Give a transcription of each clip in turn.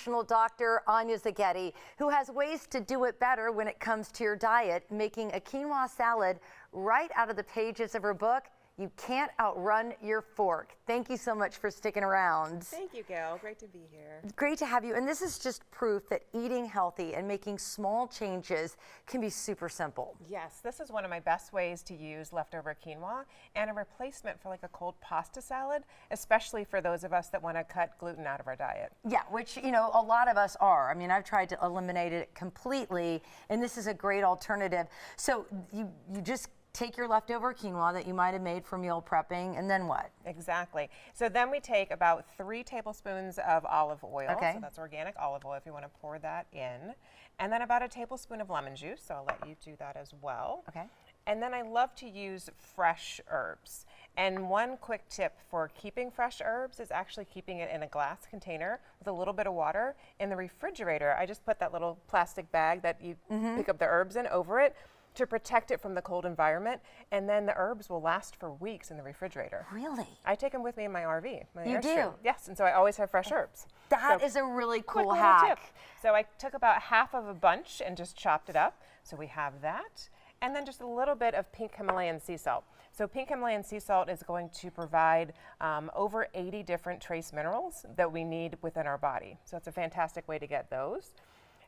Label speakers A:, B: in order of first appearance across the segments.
A: nutritional doctor, Anya Szigeti, who has ways to do it better when it comes to your diet, making a quinoa salad right out of the pages of her book, You Can't Outrun Your Fork. Thank you so much for sticking around.
B: Thank you, Gail. Great to be here.
A: Great to have you. And this is just proof that eating healthy and making small changes can be super simple.
B: Yes, this is one of my best ways to use leftover quinoa and a replacement for like a cold pasta salad, especially for those of us that want to cut gluten out of our diet.
A: Yeah, which, you know, a lot of us are. I mean, I've tried to eliminate it completely, and this is a great alternative. So you just take your leftover quinoa that you might have made for meal prepping, and then what?
B: Exactly. So then we take about 3 tablespoons of olive oil.
A: Okay.
B: So that's organic olive oil if you want to pour that in. And then about a tablespoon of lemon juice. So I'll let you do that as well.
A: Okay.
B: And then I love to use fresh herbs. And one quick tip for keeping fresh herbs is actually keeping it in a glass container with a little bit of water in the refrigerator. I just put that little plastic bag that you pick up the herbs in over it to protect it from the cold environment, and then the herbs will last for weeks in the refrigerator.
A: Really?
B: I take them with me in my RV.
A: You do?
B: Yes, and so I always have fresh herbs.
A: That is a really cool
B: Quick
A: hack.
B: little tip. So I took about half of a bunch and just chopped it up. So we have that, and then just a little bit of pink Himalayan sea salt. So pink Himalayan sea salt is going to provide over 80 different trace minerals that we need within our body. So it's a fantastic way to get those.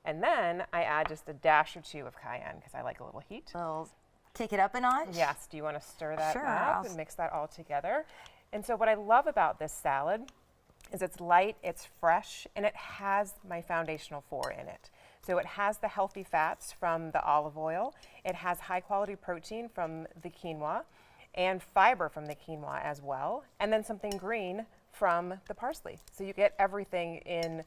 B: And then I add just a dash or 2 of cayenne because I like a little heat.
A: So kick it up a notch?
B: Yes. Do you want to stir that
A: Sure,
B: up and mix that all together? And so what I love about this salad is it's light, it's fresh, and it has my foundational 4 in it. So it has the healthy fats from the olive oil. It has high quality protein from the quinoa and fiber from the quinoa as well. And then something green from the parsley. So you get everything in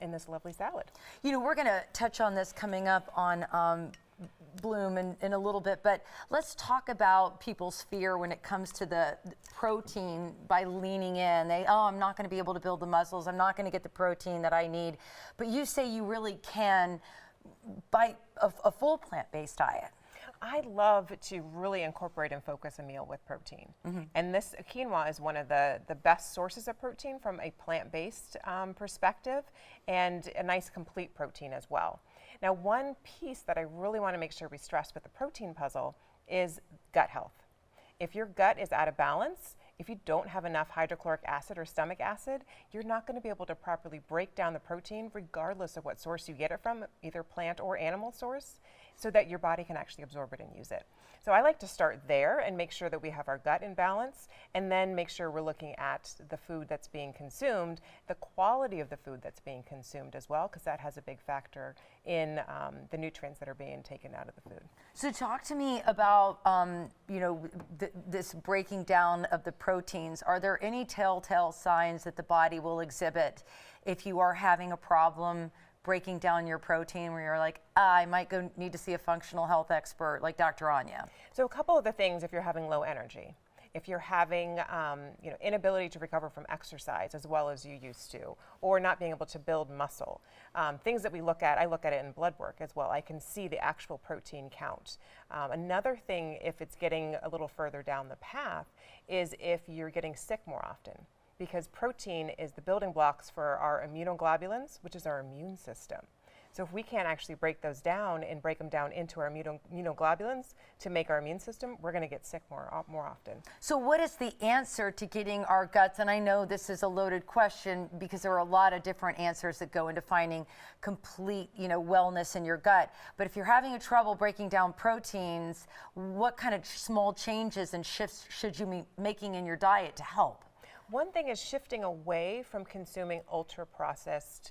B: this lovely salad.
A: You know, we're going to touch on this coming up on Bloom in a little bit, but let's talk about people's fear when it comes to the protein by leaning in. I'm not going to be able to build the muscles. I'm not going to get the protein that I need. But you say you really can by a full plant-based diet.
B: I love to really incorporate and focus a meal with protein. And this quinoa is one of the best sources of protein from a plant-based perspective, and a nice complete protein as well. Now, one piece that I really want to make sure we stress with the protein puzzle is gut health. If your gut is out of balance, if you don't have enough hydrochloric acid or stomach acid, you're not going to be able to properly break down the protein regardless of what source you get it from, either plant or animal source, so that your body can actually absorb it and use it. So I like to start there and make sure that we have our gut in balance, and then make sure we're looking at the food that's being consumed, the quality of the food that's being consumed as well, because that has a big factor in the nutrients that are being taken out of the food.
A: So talk to me about, you know, this breaking down of the proteins. Are there any telltale signs that the body will exhibit if you are having a problem breaking down your protein, where you're like, I might need to see a functional health expert like Dr. Anya?
B: So a couple of the things, if you're having low energy, if you're having you know, inability to recover from exercise as well as you used to, or not being able to build muscle, things that we look at, I look at it in blood work as well. I can see the actual protein count. Another thing, if it's getting a little further down the path, is if you're getting sick more often, because protein is the building blocks for our immunoglobulins, which is our immune system. So if we can't actually break those down and break them down into our immunoglobulins to make our immune system, we're going to get sick more often.
A: So what is the answer to getting our guts? And I know this is a loaded question because there are a lot of different answers that go into finding complete, you know, wellness in your gut. But if you're having trouble breaking down proteins, what kind of small changes and shifts should you be making in your diet to help?
B: One thing is shifting away from consuming ultra-processed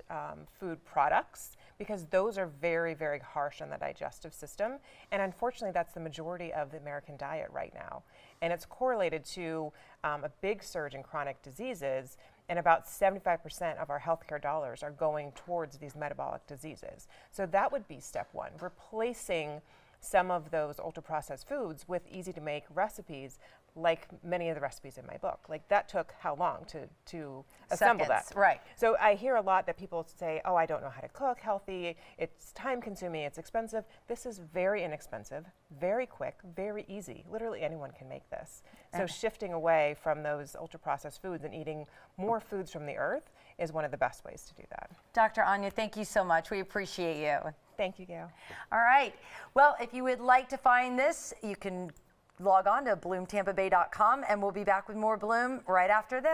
B: food products, because those are very, very harsh on the digestive system. And unfortunately, that's the majority of the American diet right now. And it's correlated to a big surge in chronic diseases, and about 75% of our healthcare dollars are going towards these metabolic diseases. So that would be step one, replacing some of those ultra-processed foods with easy-to-make recipes, like many of the recipes in my book. Like, that took how long to assemble
A: Seconds,
B: that?
A: right.
B: So I hear a lot that people say, oh, I don't know how to cook healthy, it's time-consuming, it's expensive. This is very inexpensive, very quick, very easy. Literally anyone can make this. So shifting away from those ultra-processed foods and eating more foods from the earth is one of the best ways to do that.
A: Dr. Anya, thank you so much. We appreciate you.
B: Thank you, Gail.
A: All right. Well, if you would like to find this, you can log on to bloomtampabay.com, and we'll be back with more Bloom right after this.